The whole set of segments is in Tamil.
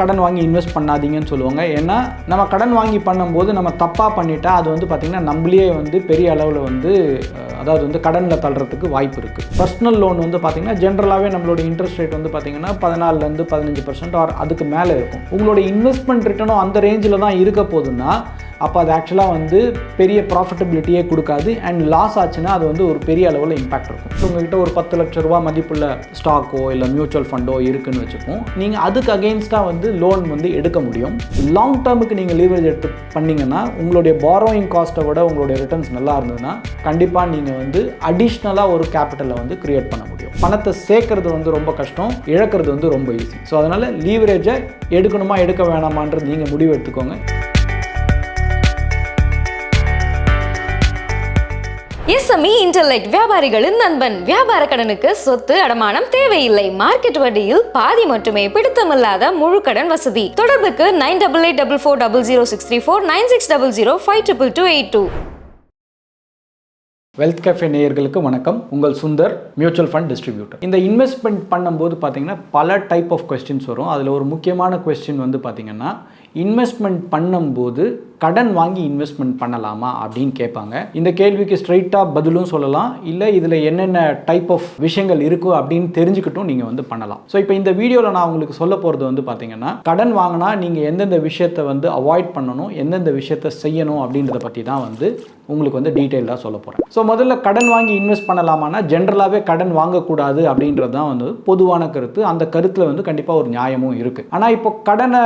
கடன் வாங்கி இன்வெஸ்ட் பண்ணாதீங்கன்னு சொல்லுவாங்க. ஏன்னா நம்ம கடன் வாங்கி பண்ணும்போது நம்ம தப்பாக பண்ணிட்டா அது வந்து பார்த்திங்கன்னா நம்மளே வந்து பெரிய அளவில் வந்து அதாவது வந்து கடனில் தள்ளுறதுக்கு வாய்ப்பு இருக்குது. பர்சனல் லோன் வந்து பார்த்திங்கன்னா ஜென்ரலாகவே நம்மளோட இன்ட்ரெஸ்ட் ரேட் வந்து பார்த்திங்கன்னா 14% 15% ஆர் அதுக்கு மேலே இருக்கும். உங்களோட இன்வெஸ்ட்மெண்ட் ரிட்டர்னும் அந்த ரேஞ்சில் தான் இருக்க போதுன்னா அப்போ அது ஆக்சுவலாக வந்து பெரிய ப்ராஃபிட்டபிலிட்டியே கொடுக்காது. அண்ட் லாஸ் ஆச்சுன்னா அது வந்து ஒரு பெரிய அளவில் இம்பாக்ட் இருக்கும். ஸோ உங்கள்கிட்ட ஒரு 10 லட்ச ரூபா மதிப்புள்ள ஸ்டாக்கோ இல்லை மியூச்சுவல் ஃபண்டோ இருக்குதுன்னு வச்சுப்போம். நீங்கள் அதுக்கு அகெயின்ஸ்டாக வந்து லோன் வந்து எடுக்க முடியும். லாங் டேர்முக்கு நீங்கள் லீவரேஜ் எடுத்து பண்ணிங்கன்னா உங்களுடைய பாரோயிங் காஸ்ட்டை விட உங்களுடைய ரிட்டர்ன்ஸ் நல்லா இருந்ததுன்னா கண்டிப்பாக நீங்கள் வந்து அடிஷ்னலாக ஒரு கேபிட்டலை வந்து கிரியேட் பண்ண முடியும். பணத்தை சேர்க்கறது வந்து ரொம்ப கஷ்டம், இழக்கிறது வந்து ரொம்ப ஈஸி. ஸோ அதனால் லீவரேஜை எடுக்கணுமா எடுக்க வேணாமான்றது நீங்கள் முடிவு எடுத்துக்கோங்க. எஸ்எம்இ இன்டர்நெட் வியாபாரிகளின் நண்பன். வியாபார கடனுக்கு சொத்து அடமானம் தேவையில்லை. மார்க்கெட் வட்டியில் பாதி மட்டுமே. பிடித்தமில்லாத முழு கடன் வசதி. தொடர்புக்கு 9884400634 9600522282. வெல்த் கேஃபே நேயர்களுக்கு வணக்கம். உங்கள் சுந்தர், மியூச்சுவல் ஃபண்ட் டிஸ்ட்ரிபியூட்டர். இந்த இன்வெஸ்ட்மெண்ட் பண்ணும்போது பார்த்தீங்கன்னா பல டைப் ஆஃப் கொஸ்டின்ஸ் வரும். அதில் ஒரு முக்கியமான கொஸ்டின் வந்து பார்த்தீங்கன்னா இன்வெஸ்ட்மெண்ட் பண்ணும்போது கடன் வாங்கி இன்வெஸ்ட்மெண்ட் பண்ணலாமா அப்படின்னு கேட்பாங்க. இந்த கேள்விக்கு ஸ்ட்ரைட்டாக பதிலும் சொல்லலாம், இல்லை இதில் என்னென்ன டைப் ஆஃப் விஷயங்கள் இருக்கோ அப்படின்னு தெரிஞ்சுக்கிட்டும் நீங்கள் வந்து பண்ணலாம். ஸோ இப்போ இந்த வீடியோவில் நான் உங்களுக்கு சொல்ல போகிறது வந்து பார்த்தீங்கன்னா கடன் வாங்கினா நீங்கள் எந்தெந்த விஷயத்தை வந்து அவாய்ட் பண்ணணும், எந்தெந்த விஷயத்தை செய்யணும் அப்படின்றத பற்றி தான் வந்து உங்களுக்கு வந்து டீட்டெயிலாக சொல்ல போகிறேன். ஸோ முதல்ல கடன் வாங்கி இன்வெஸ்ட் பண்ணலாமான்னா ஜென்ரலாகவே கடன் வாங்கக்கூடாது அப்படின்றது தான் வந்து பொதுவான கருத்து. அந்த கருத்தில் வந்து கண்டிப்பாக ஒரு நியாயமும் இருக்குது. ஆனால் இப்போ கடனை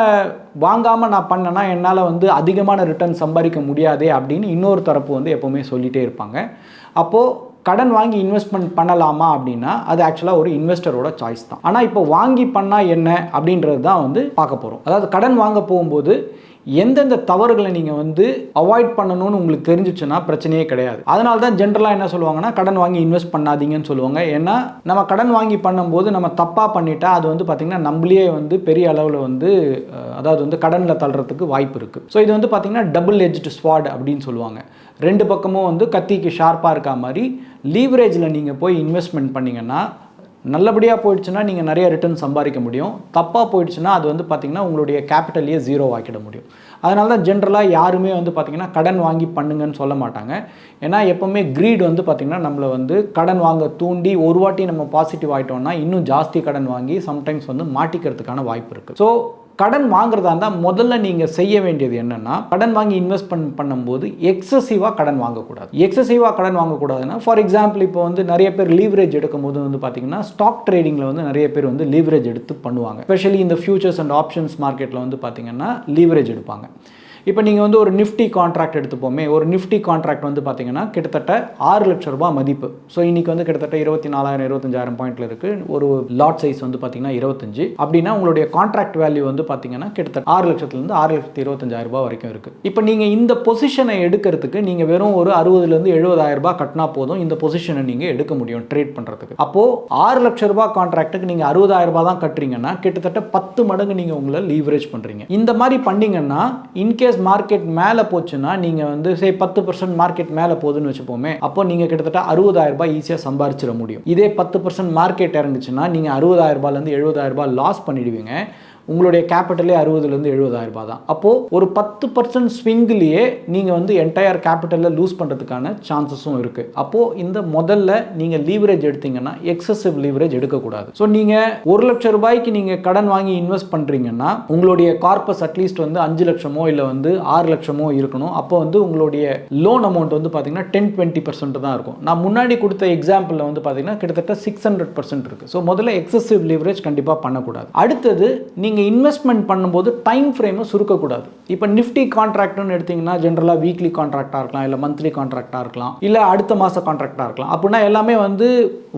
வாங்காமல் நான் பண்ணேன்னா என்னால் வந்து அதிகமான ரிட்டர்ன் சம்பாதிக்க முடியாதே அப்படின்னு இன்னொரு தரப்பு வந்து எப்போவுமே சொல்லிகிட்டே இருப்பாங்க. அப்போது கடன் வாங்கி இன்வெஸ்ட்மெண்ட் பண்ணலாமா அப்படின்னா அது ஆக்சுவலாக ஒரு இன்வெஸ்டரோட சாய்ஸ் தான். ஆனால் இப்போ வாங்கி பண்ணால் என்ன அப்படின்றது தான் வந்து பார்க்க போகிறோம். அதாவது கடன் வாங்க போகும்போது எந்தெந்த தவறுகளை நீங்கள் வந்து அவாய்ட் பண்ணணும்னு உங்களுக்கு தெரிஞ்சிச்சுன்னா பிரச்சனையே கிடையாது. அதனால தான் ஜென்ரலாக என்ன சொல்லுவாங்கன்னா கடன் வாங்கி இன்வெஸ்ட் பண்ணாதீங்கன்னு சொல்லுவாங்க. ஏன்னா நம்ம கடன் வாங்கி பண்ணும்போது நம்ம தப்பாக பண்ணிட்டா அது வந்து பார்த்திங்கன்னா நம்மளே வந்து பெரிய அளவில் வந்து அதாவது வந்து கடனில் தள்ளுறதுக்கு வாய்ப்பு இருக்குது. ஸோ இது வந்து பார்த்திங்கன்னா டபுள் எட்ஜ்டு ஸ்வாட் அப்படின்னு சொல்லுவாங்க. ரெண்டு பக்கமும் வந்து கத்திக்கு ஷார்ப்பாக இருக்கா மாதிரி லீவரேஜில் நீங்கள் போய் இன்வெஸ்ட்மெண்ட் பண்ணிங்கன்னா நல்லபடியாக போயிடுச்சுன்னா நீங்கள் நிறைய ரிட்டர்ன் சம்பாதிக்க முடியும். தப்பாக போயிடுச்சுன்னா அது வந்து பார்த்திங்கன்னா உங்களுடைய கேபிட்டலையே ஜீரோ ஆக்கிட முடியும். அதனால தான் ஜென்ரலாக யாருமே வந்து பார்த்திங்கன்னா கடன் வாங்கி பண்ணுங்கன்னு சொல்ல மாட்டாங்க. ஏன்னா எப்போவுமே க்ரீட் வந்து பார்த்திங்கன்னா நம்மளை வந்து கடன் வாங்க தூண்டி ஒரு வாட்டி நம்ம பாசிட்டிவ் ஆகிட்டோம்னா இன்னும் ஜாஸ்தி கடன் வாங்கி சம்டைம்ஸ் வந்து மாட்டிக்கிறதுக்கான வாய்ப்பு இருக்குது. ஸோ கடன் வாங்குறதா இருந்தால் முதல்ல நீங்கள் செய்ய வேண்டியது என்னென்னா கடன் வாங்கி இன்வெஸ்ட்மெண்ட் பண்ணும்போது எக்ஸசிவாக கடன் வாங்கக்கூடாது. எக்ஸசிவாக கடன் வாங்கக்கூடாதுன்னா ஃபார் எக்ஸாம்பிள் இப்போ வந்து நிறைய பேர் லீவரேஜ் எடுக்கும்போது வந்து பார்த்தீங்கன்னா ஸ்டாக் ட்ரேடிங்கில் வந்து நிறைய பேர் வந்து லீவரேஜ் எடுத்து பண்ணுவாங்க. ஸ்பெஷலி இந்த ஃபியூச்சர்ஸ் அண்ட் ஆப்ஷன்ஸ் மார்க்கெட்டில் வந்து பார்த்தீங்கன்னா லீவரேஜ் எடுப்பாங்க. இப்போ நீங்கள் வந்து ஒரு நிஃப்டி கான்ட்ராக்ட் எடுத்துப்போமே, ஒரு நிஃப்டி கான்ட்ராக்ட் வந்து பார்த்தீங்கன்னா கிட்டத்தட்ட 6 லட்ச ரூபா மதிப்பு. ஸோ இன்றைக்கி வந்து கிட்டத்தட்ட 24,000 25,000 பாயிண்டில் இருக்குது. ஒரு லாட் சைஸ் வந்து பார்த்தீங்கன்னா 25. அப்படின்னா உங்களுடைய கான்ட்ராக்ட் வேல்யூ வந்து பார்த்தீங்கன்னா கிட்டத்தட்ட 6 லட்சத்துலேருந்து 6,25,000 ரூபாய் வரைக்கும் இருக்குது. இப்போ நீங்கள் இந்த பொசிஷனை எடுக்கிறதுக்கு நீங்கள் வெறும் ஒரு 60,000 70,000 ரூபாய் கட்டினா போதும் இந்த பொசிஷனை நீங்கள் எடுக்க முடியும் ட்ரேட் பண்ணுறதுக்கு. அப்போது 6 லட்ச ரூபாய் கான்ட்ராக்ட்டுக்கு நீங்கள் 60,000 ரூபாய் தான் கட்டுறீங்கன்னா கிட்டத்தட்ட 10 மடங்கு நீங்கள் உங்களை லீவரேஜ் பண்ணுறீங்க. இந்த மாதிரி பண்ணிங்கன்னா இன்கேஸ் மார்க்கெட் மேலே போச்சுன்னா நீங்கள் வந்து 10% மார்க்கெட் மேலே போகுதுன்னு வச்சுப்போமே, அப்போ நீங்கள் கிட்டத்தட்ட 60,000 ரூபாய் ஈஸியாக சம்பாரிச்சிட முடியும். இதே 10% மார்க்கெட் இறங்குச்சுன்னா நீங்கள் 60,000 ரூபாயிலேருந்து 70,000 ரூபாய் லாஸ் பண்ணிடுவீங்க. உங்களுடைய கேபிட்டலே 60,000 70,000 ரூபாய் தான். அப்போது ஒரு 10% ஸ்விங்கிலேயே நீங்கள் வந்து என்டையர் கேபிட்டலில் லூஸ் பண்ணுறதுக்கான சான்சஸும் இருக்குது. அப்போது இந்த முதல்ல நீங்கள் லீவரேஜ் எடுத்தீங்கன்னா எக்ஸசிவ் லீவரேஜ் எடுக்கக்கூடாது. ஸோ நீங்கள் 1 லட்ச ரூபாய்க்கு நீங்கள் கடன் வாங்கி இன்வெஸ்ட் பண்ணுறீங்கன்னா உங்களுடைய கார்பஸ் அட்லீஸ்ட் வந்து 5 லட்சமோ இல்லை வந்து 6 லட்சமோ இருக்கணும். அப்போ வந்து உங்களுடைய லோன் அமௌண்ட் வந்து பார்த்தீங்கன்னா 10-20% தான் இருக்கும். நான் முன்னாடி கொடுத்த எக்ஸாம்பிளில் வந்து பார்த்தீங்கன்னா கிட்டத்தட்ட 600% இருக்குது. ஸோ முதல்ல எக்ஸசிவ் லீவரேஜ் கண்டிப்பாக பண்ணக்கூடாது. அடுத்தது நீங்கள் இன்வெஸ்ட்மெண்ட் பண்ணும்போது டைம் ஃப்ரேமை சுருக்கக்கூடாது. இப்போ நிஃப்டி கான்ட்ராக்ட்னு எடுத்தீங்கன்னா ஜென்ரலாக வீக்லி கான்ட்ராக்டாக இருக்கலாம், இல்லை மந்த்லி கான்ட்ராக்டாக இருக்கலாம், இல்லை அடுத்த மாத கான்ட்ராக்டாக இருக்கலாம். அப்படின்னா எல்லாமே வந்து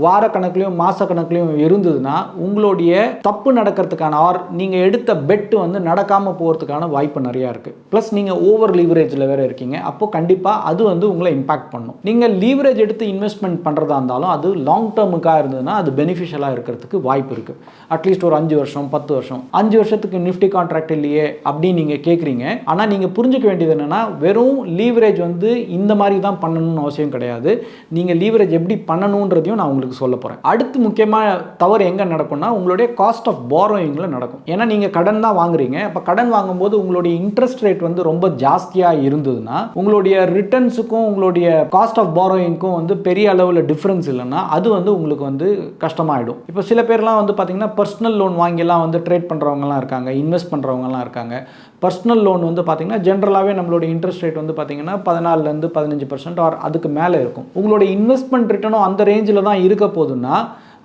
வார கணக்குலையும் மாத கணக்குலையும் இருந்ததுன்னா உங்களுடைய தப்பு நடக்கிறதுக்கான ஆர் நீங்கள் எடுத்த பெட்டு வந்து நடக்காமல் போகிறதுக்கான வாய்ப்பு நிறையா இருக்குது. ப்ளஸ் நீங்கள் ஓவர் லீவரேஜில் வேறு இருக்கீங்க. அப்போது கண்டிப்பாக அது வந்து உங்களை இம்பாக்ட் பண்ணும். நீங்கள் லீவரேஜ் எடுத்து இன்வெஸ்ட்மெண்ட் பண்ணுறதா இருந்தாலும் அது லாங் டேர்முக்காக இருந்ததுன்னா அது பெனிஃபிஷியலாக இருக்கிறதுக்கு வாய்ப்பு இருக்குது. அட்லீஸ்ட் ஒரு 5 வருஷம் 10 வருஷம் 5 வருஷத்துக்கு நிஃப்டி கான்ட்ராக்ட் இல்லையே அப்படின்னு நீங்கள் கேட்குறீங்க. ஆனால் நீங்கள் புரிஞ்சுக்க வேண்டியது என்னென்னா, வெறும் லீவரேஜ் வந்து இந்த மாதிரி தான் பண்ணணும்னு அவசியம் கிடையாது. நீங்கள் லீவரேஜ் எப்படி பண்ணணுன்றதையும் நான் உங்களுக்கு சொல்ல போகிறேன். அடுத்து முக்கியமாக தவறு எங்கே நடக்கும்னா, உங்களுடைய காஸ்ட் ஆஃப் பாரோயிங்கில் நடக்கும். ஏன்னா நீங்கள் கடன் தான் வாங்குறீங்க. அப்போ கடன் வாங்கும்போது உங்களுடைய இன்ட்ரெஸ்ட் ரேட் வந்து ரொம்ப ஜாஸ்தியாக இருந்ததுன்னா, உங்களுடைய ரிட்டர்ன்ஸுக்கும் உங்களுடைய காஸ்ட் ஆஃப் பாரோயிங்க்கும் வந்து பெரிய அளவில் டிஃப்ரென்ஸ் இல்லைன்னா அது வந்து உங்களுக்கு வந்து கஷ்டமாயிடும். இப்போ சில பேர்லாம் வந்து பார்த்தீங்கன்னா பர்சனல் லோன் வாங்கிலாம் வந்து ட்ரேட் பண்ணுறவங்கலாம் இருக்காங்க, இன்வெஸ்ட் பண்ணுறவங்கலாம் இருக்காங்க. பர்சனல் லோன் வந்து பார்த்தீங்கன்னா ஜென்ரலாகவே நம்மளோட இன்ட்ரெஸ்ட் ரேட் வந்து பார்த்தீங்கன்னா 14% 15% ஆர் அதுக்கு மேலே இருக்கும். உங்களோட இன்வெஸ்ட்மெண்ட் ரிட்டர்னும் அந்த ரேஞ்சில் தான் இருக்க போதுன்னா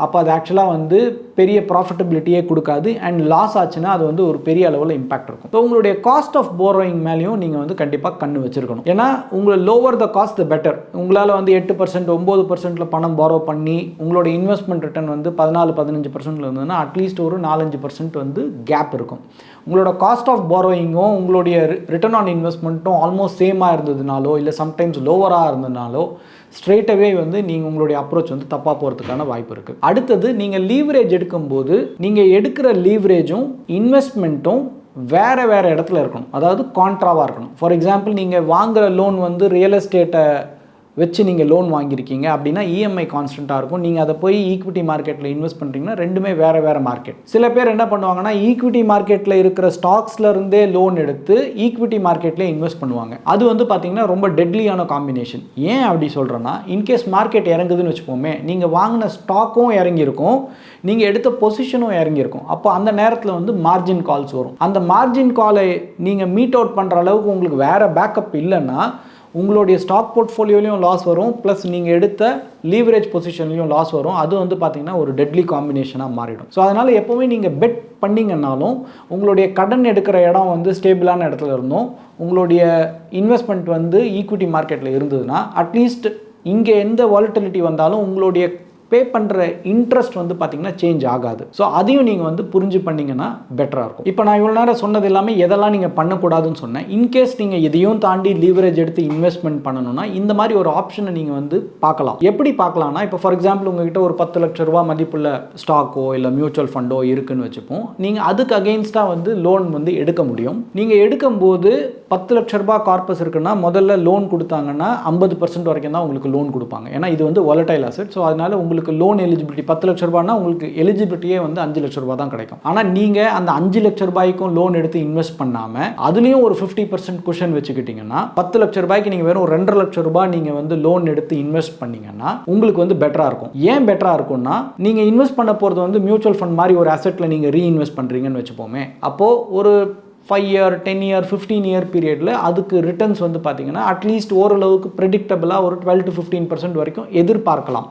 அப்போ அது ஆக்சுவலாக வந்து பெரிய ப்ராஃபிட்டபிலிட்டியே கொடுக்காது. அண்ட் லாஸ் ஆச்சுன்னா அது வந்து ஒரு பெரிய அளவில் இம்பாக்ட் இருக்கும். ஸோ உங்களுடைய காஸ்ட் ஆஃப் போரோயிங் மேலேயும் நீங்கள் வந்து கண்டிப்பாக கண்ணு வச்சிருக்கணும். ஏன்னா உங்களை lower the cost the better. உங்களால் வந்து 8% 9% பணம் பாரோ பண்ணி உங்களோட இன்வெஸ்ட்மெண்ட் ரிட்டர்ன் வந்து 14-15% இருந்ததுன்னா அட்லீஸ்ட் ஒரு 4-5% வந்து கேப் இருக்கும். உங்களோட காஸ்ட் ஆஃப் பாரோயிங்கும் உங்களுடைய ரிட்டர்ன் ஆன் இன்வெஸ்ட்மெண்ட்டும் ஆல்மோஸ்ட் சேமாக இருந்ததுனாலோ இல்லை சம்டைம்ஸ் லோவராக இருந்ததுனாலோ ஸ்ட்ரெயிட்டாகவே வந்து நீங்கள் உங்களுடைய அப்ரோச் வந்து தப்பாக போகிறதுக்கான வாய்ப்பு இருக்குது. அடுத்தது நீங்கள் லீவரேஜ் எடுக்கும்போது நீங்கள் எடுக்கிற லீவரேஜும் இன்வெஸ்ட்மெண்ட்டும் வேறு இடத்துல இருக்கணும். அதாவது கான்ட்ராவாக இருக்கணும். ஃபார் எக்ஸாம்பிள் நீங்கள் வாங்குகிற லோன் வந்து ரியல் எஸ்டேட்டை வச்சு நீங்கள் லோன் வாங்கியிருக்கீங்க அப்படின்னா இஎம்ஐ கான்ஸ்டண்ட்டாக இருக்கும். நீங்கள் அதை போய் ஈக்விட்டி மார்க்கெட்டில் இன்வெஸ்ட் பண்ணுறீங்கன்னா ரெண்டுமே வேறு மார்க்கெட். சில பேர் என்ன பண்ணுவாங்கன்னா ஈக்விட்டி மார்க்கெட்டில் இருக்கிற ஸ்டாக்ஸ்லேருந்தே லோன் எடுத்து ஈக்விட்டி மார்க்கெட்லேயே இன்வெஸ்ட் பண்ணுவாங்க. அது வந்து பார்த்தீங்கன்னா ரொம்ப டெட்லியான காம்பினேஷன். ஏன் அப்படி சொல்கிறேன்னா, இன்கேஸ் மார்க்கெட் இறங்குதுன்னு வச்சுப்போமே, நீங்கள் வாங்கின ஸ்டாக்கும் இறங்கியிருக்கும், நீங்கள் எடுத்த பொசிஷனும் இறங்கியிருக்கும். அப்போ அந்த நேரத்தில் வந்து மார்ஜின் கால்ஸ் வரும். அந்த மார்ஜின் காலை நீங்கள் மீட் அவுட் பண்ணுற அளவுக்கு உங்களுக்கு வேறு பேக்கப் இல்லைன்னா உங்களுடைய ஸ்டாக் போர்ட்ஃபோலியோலையும் லாஸ் வரும், ப்ளஸ் நீங்கள் எடுத்த லீவரேஜ் பொசிஷன்லையும் லாஸ் வரும். அது வந்து பார்த்திங்கன்னா ஒரு டெட்லி காம்பினேஷனாக மாறிடும். ஸோ அதனால் எப்போவுமே நீங்கள் பெட் பண்ணிங்கன்னாலும் உங்களுடைய கடன் எடுக்கிற இடம் வந்து ஸ்டேபிளான இடத்துல இருந்தும் உங்களுடைய இன்வெஸ்ட்மெண்ட் வந்து ஈக்விட்டி மார்க்கெட்டில் இருந்ததுன்னா அட்லீஸ்ட் இங்கே எந்த வாலட்டிலிட்டி வந்தாலும் உங்களுடைய பே பண்ணுற இன்ட்ரெஸ்ட் வந்து பார்த்திங்கன்னா சேஞ்ச் ஆகாது. ஸோ அதையும் நீங்கள் வந்து புரிஞ்சு பண்ணிங்கன்னா பெட்டராக இருக்கும். இப்போ நான் இவ்வளோ நேரம் சொன்னது எல்லாமே எதெல்லாம் நீங்கள் பண்ணக்கூடாதுன்னு சொன்னேன். இன்கேஸ் நீங்கள் எதையும் தாண்டி லீவரேஜ் எடுத்து இன்வெஸ்ட்மெண்ட் பண்ணணும்னா இந்த மாதிரி ஒரு ஆப்ஷனை நீங்கள் வந்து பார்க்கலாம். எப்படி பார்க்கலாம்னா, இப்போ ஃபார் எக்ஸாம்பிள் உங்ககிட்ட ஒரு 10 லட்ச ரூபா மதிப்புள்ள ஸ்டாக்கோ இல்லை மியூச்சுவல் ஃபண்டோ இருக்குன்னு வச்சுப்போம். நீங்கள் அதுக்கு அகெயின்ஸ்டாக வந்து லோன் வந்து எடுக்க முடியும். நீங்கள் எடுக்கும்போது 10 லட்ச ரூபா கார்பஸ் இருக்குன்னா முதல்ல லோன் கொடுத்தாங்கன்னா 50% வரைக்கும் தான் உங்களுக்கு லோன் கொடுப்பாங்க. ஏன்னா இது வந்து வாலடைல் அசெட். ஸோ அதனால உங்களுக்கு லோன் எலிஜிபிலிட்டி 10 லட்ச ரூபாய்னா உங்களுக்கு எலிஜிபிலிட்டியே வந்து 5 லட்ச ரூபாய் தான் கிடைக்கும். ஆனால் நீங்கள் அந்த 5 லட்ச ரூபாய்க்கும் லோன் எடுத்து இன்வெஸ்ட் பண்ணாமல் அதுலேயும் ஒரு 50% குஷன் வச்சுக்கிட்டீங்கன்னா 10 லட்ச ரூபாய்க்கு நீங்கள் வெறும் 2.5 லட்ச ரூபாய் நீங்கள் வந்து லோன் எடுத்து இன்வெஸ்ட் பண்ணீங்கன்னா உங்களுக்கு வந்து பெட்டராக இருக்கும். ஏன் பெட்டராக இருக்கும்னா, நீங்கள் இன்வெஸ்ட் பண்ண போகிறது வந்து மியூச்சுவல் ஃபண்ட் மாதிரி ஒரு அசெட்டில் நீங்கள் ரீஇன்வெஸ்ட் பண்ணுறீங்கன்னு வச்சுப்போமே. அப்போது ஒரு 5 இயர் 10 இயர் 15 இயர் பீரியடில் அதுக்கு ரிட்டர்ன்ஸ் வந்து பார்த்தீங்கன்னா அட்லீஸ்ட் ஓரளவுக்கு ப்ரெடிக்டபிளாக ஒரு 12-15% வரைக்கும் எதிர்பார்க்கலாம்.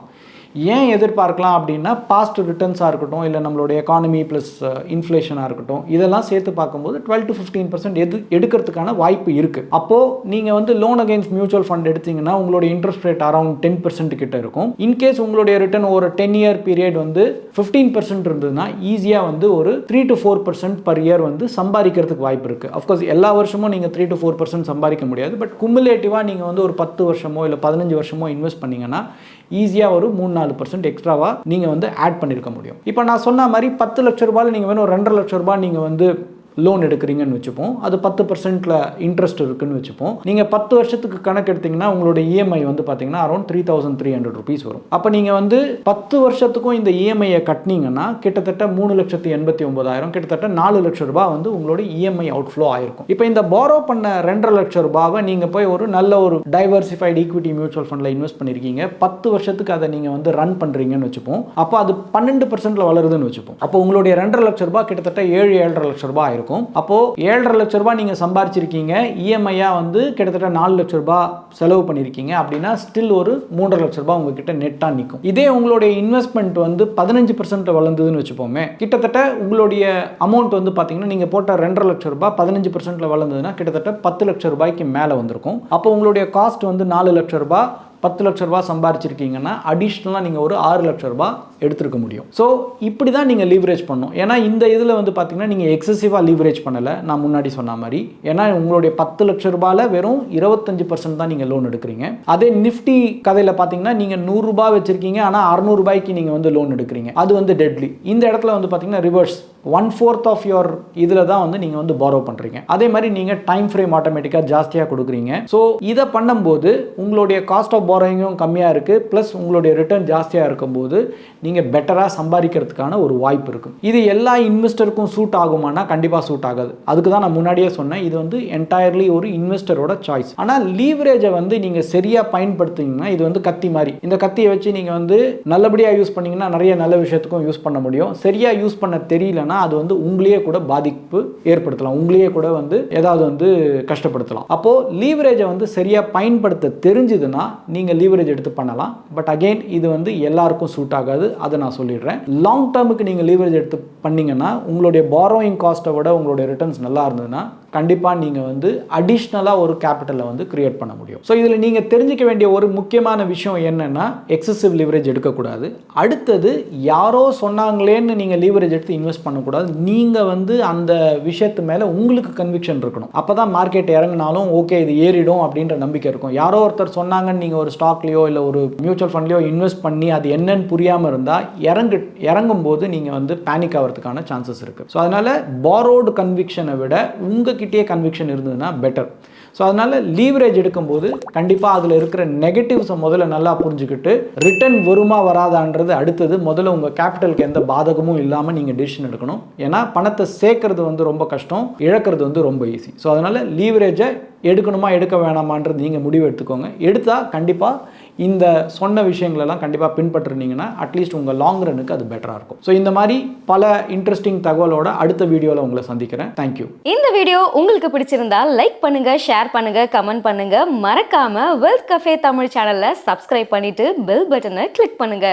ஏன் எதிர்பார்க்கலாம் அப்படின்னா, பாஸ்ட் ரிட்டர்ன்ஸாக இருக்கட்டும் இல்லை நம்மளோட எக்கானமி ப்ளஸ் இன்ஃப்ளேஷனாக இருக்கட்டும், இதெல்லாம் சேர்த்து பார்க்கும்போது 12-15% எடுக்கிறதுக்கான வாய்ப்பு இருக்குது. அப்போது நீங்கள் வந்து லோன் அகெயின்ஸ்ட் மியூச்சுவல் ஃபண்ட் எடுத்தீங்கன்னா உங்களுடைய இன்ட்ரெஸ்ட் ரேட் அரௌண்ட் 10% கிட்ட இருக்கும். இன்கேஸ் உங்களுடைய ரிட்டர்ன் ஒரு 10 இயர் பீரியட் வந்து 15% இருந்ததுன்னா ஈஸியாக வந்து ஒரு 3-4% பர் இயர் வந்து சம்பாதிக்கிறதுக்கு வாய்ப்பு இருக்குது. அஃப்கோர்ஸ் எல்லா வருஷமும் நீங்கள் 3-4% சம்பாதிக்க முடியாது. பட் குமுலேட்டிவாக நீங்கள் வந்து ஒரு 10 வருஷமோ இல்லை 15 வருஷமோ இன்வெஸ்ட் பண்ணிங்கன்னா ஈஸியாக ஒரு 3-4% எக்ஸ்ட்ராவாக நீங்கள் வந்து ஆட் பண்ணியிருக்க முடியும். இப்போ நான் சொன்ன மாதிரி 10 லட்ச ரூபாயில் நீங்கள் வேணும் 2.5 லட்ச ரூபாய் நீங்கள் வந்து லோன் எடுக்கிறீங்கன்னு வச்சுப்போம். அது 10%ல இன்ட்ரெஸ்ட் இருக்குன்னு வச்சுப்போம். நீங்கள் 10 வருஷத்துக்கு கணக்கு எடுத்தீங்கன்னா உங்களோட இஎம்ஐ வந்து பார்த்தீங்கன்னா அரௌண்ட் 3,300 rupees வரும். அப்போ நீங்கள் வந்து 10 வருஷத்துக்கும் இந்த இஎம்ஐயை கட்டினீங்கன்னா கிட்டத்தட்ட 3,89,000 கிட்டத்தட்ட 4 லட்ச ரூபாய் வந்து உங்களோட இஎம்ஐ அவுட்ஃப்ளோ ஆயிருக்கும். இப்போ இந்த பாரோ பண்ண 2.5 லட்ச ரூபாவை நீங்கள் போய் ஒரு நல்ல ஒரு டைவர்சிஃபைடு ஈக்விட்டி மியூச்சுவல் ஃபண்டில் இன்வெஸ்ட் பண்ணியிருக்கீங்க. 10 வருஷத்துக்கு அதை நீங்கள் வந்து ரன் பண்ணுறீங்கன்னு வச்சுப்போம். அப்போ அது 12%ல வளருதுன்னு வச்சுப்போம். அப்போ உங்களுடைய 2.5 லட்ச ரூபாய் கிட்டத்தட்ட 7-7.5 லட்ச ரூபாய் ஆயிருக்கும். அப்போ 7.5 லட்ச ரூபாய் நீங்க சம்பாதிச்சிருக்கீங்க, இஎம்ஐயா வந்து கிட்டத்தட்ட 4 லட்ச ரூபாய் செலவு பண்ணிருக்கீங்க அப்படின்னா ஸ்டில் ஒரு 3.5 லட்ச ரூபாய் உங்ககிட்ட நெட்டா நிற்கும். இதே உங்களுடைய இன்வெஸ்ட்மெண்ட் வந்து 15% வளர்ந்ததுன்னு வச்சுப்போமே, கிட்டத்தட்ட உங்களுடைய அமௌண்ட் வந்து பாத்தீங்கன்னா நீங்க போட்ட 2.5 லட்ச ரூபாய் 15% வளர்ந்ததுன்னா கிட்டத்தட்ட 10 லட்ச ரூபாய்க்கு மேல வந்திருக்கும். அப்போ உங்களுடைய காஸ்ட் வந்து 4 லட்ச ரூபாய், 10 லட்ச ரூபாய் சம்பாதிச்சிருக்கீங்கன்னா அடிஷ்னலாக நீங்கள் ஒரு 6 லட்ச ரூபாய் எடுத்துருக்க முடியும். ஸோ இப்படி தான் நீங்கள் லீவரேஜ் பண்ணணும். ஏன்னா இந்த இதில் வந்து பார்த்தீங்கன்னா நீங்கள் எக்ஸசிவாக லீவரேஜ் பண்ணலை, நான் முன்னாடி சொன்ன மாதிரி. ஏன்னா உங்களுடைய 10 லட்ச ரூபாயில் வெறும் 25% தான் நீங்கள் லோன் எடுக்கிறீங்க. அதே நிஃப்டி கதையில் பார்த்தீங்கன்னா நீங்கள் 100 ரூபாய் வச்சிருக்கீங்க, ஆனால் 600 ரூபாய்க்கு நீங்கள் வந்து லோன் எடுக்கிறீங்க. அது வந்து டெட்லி. இந்த இடத்துல வந்து பார்த்தீங்கன்னா ரிவர்ஸ் 1/4 ஆஃப் யோர் இதில் தான் வந்து நீங்கள் வந்து பாரோ பண்ணுறீங்க. அதே மாதிரி நீங்கள் டைம் ஃப்ரேம் ஆட்டோமேட்டிக்காக ஜாஸ்தியாக கொடுக்குறீங்க. ஸோ இதை பண்ணும்போது உங்களுடைய காஸ்ட் ஆஃப் பாரோயிங்கும் கம்மியாக இருக்குது, ப்ளஸ் உங்களுடைய ரிட்டர்ன் ஜாஸ்தியாக இருக்கும்போது நீங்கள் பெட்டராக சம்பாதிக்கிறதுக்கான ஒரு வாய்ப்பு இருக்குது. இது எல்லா இன்வெஸ்டருக்கும் சூட் ஆகுமானா கண்டிப்பாக சூட் ஆகாது. அதுக்கு தான் நான் முன்னாடியே சொன்னேன், இது வந்து என்டையர்லி ஒரு இன்வெஸ்டரோட சாய்ஸ். ஆனால் லீவரேஜை வந்து நீங்கள் சரியாக பயன்படுத்திங்கன்னா இது வந்து கத்தி மாதிரி. இந்த கத்தியை வச்சு நீங்கள் வந்து நல்லபடியாக யூஸ் பண்ணிங்கன்னா நிறைய நல்ல விஷயத்துக்கும் யூஸ் பண்ண முடியும். சரியாக யூஸ் பண்ண தெரியலன்னா அது வந்து உங்களையே கூட பாதிப்பு ஏற்படுத்தலாம், உங்களையே கூட வந்து ஏதாவது வந்து கஷ்டப்படுத்தலாம். அப்போ லீவரேஜை வந்து சரியா பயன்படுத்த தெரிஞ்சதுன்னா நீங்க லீவரேஜ் எடுத்து பண்ணலாம். பட் அகைன் இது வந்து எல்லாருக்கும் சூட் ஆகாது, அதை நான் சொல்லிடுறேன். லாங் டேர்முக்கு நீங்க லீவரேஜ் எடுத்து பண்ணீங்கன்னா உங்களுடைய பாரோயிங் காஸ்ட்டை விட உங்களுடைய ரிட்டர்ன்ஸ் நல்லா இருந்ததுன்னா கண்டிப்பாக நீங்கள் வந்து அடிஷ்னலாக ஒரு கேபிட்டலை வந்து கிரியேட் பண்ண முடியும். ஸோ இதில் நீங்கள் தெரிஞ்சிக்க வேண்டிய ஒரு முக்கியமான விஷயம் என்னென்னா எக்ஸசிவ் லீவரேஜ் எடுக்கக்கூடாது. அடுத்தது யாரோ சொன்னாங்களேன்னு நீங்கள் லீவரேஜ் எடுத்து இன்வெஸ்ட் பண்ணக்கூடாது. நீங்கள் வந்து அந்த விஷயத்து மேலே உங்களுக்கு கன்விக்ஷன் இருக்கணும். அப்போ தான் மார்க்கெட் இறங்கினாலும் ஓகே இது ஏறிடும் அப்படின்ற நம்பிக்கை இருக்கும். யாரோ ஒருத்தர் சொன்னாங்கன்னு நீங்கள் ஒரு ஸ்டாக்லேயோ இல்லை ஒரு மியூச்சுவல் ஃபண்ட்லேயோ இன்வெஸ்ட் பண்ணி அது என்னன்னு புரியாமல் இருந்தால் இறங்கும் போது நீங்கள் வந்து பேனிக் ஆகிறதுக்கான சான்சஸ் இருக்குது. ஸோ அதனால் பாரோடு கன்விக்ஷனை விட உங்கள் கன்விக்ஷன் இருந்ததுன்னா பெட்டர். ஸோ அதனால லீவரேஜ் எடுக்கும்போது கண்டிப்பாக அதில் இருக்கிற நெகட்டிவ்ஸை முதல்ல நல்லா புரிஞ்சுக்கிட்டு ரிட்டர்ன் வருமா வராதான்றது அடுத்தது. முதல்ல உங்கள் கேபிட்டலுக்கு எந்த பாதகமும் இல்லாமல் நீங்கள் டிசிஷன் எடுக்கணும். ஏன்னா பணத்தை சேர்க்கறது வந்து ரொம்ப கஷ்டம், இழக்கிறது வந்து ரொம்ப ஈஸி. ஸோ அதனால் லீவரேஜை எடுக்கணுமா எடுக்க வேணாமான்றது நீங்கள் முடிவு எடுத்துக்கோங்க. எடுத்தால் கண்டிப்பாக இந்த சொன்ன விஷயங்களெல்லாம் கண்டிப்பாக பின்பற்றுனீங்கன்னா அட்லீஸ்ட் உங்கள் லாங் ரனுக்கு அது பெட்டராக இருக்கும். ஸோ இந்த மாதிரி பல இன்ட்ரெஸ்டிங் தகவலோட அடுத்த வீடியோவில் உங்களை சந்திக்கிறேன். தேங்க்யூ. இந்த வீடியோ உங்களுக்கு பிடிச்சிருந்தா லைக் பண்ணுங்க, ஷேர் பண்ணுங்க, கமெண்ட் பண்ணுங்க. மறக்காம வெல்த் கஃபே தமிழ் சேனலை சப்ஸ்கிரைப் பண்ணிட்டு பெல் பட்டனை கிளிக் பண்ணுங்க.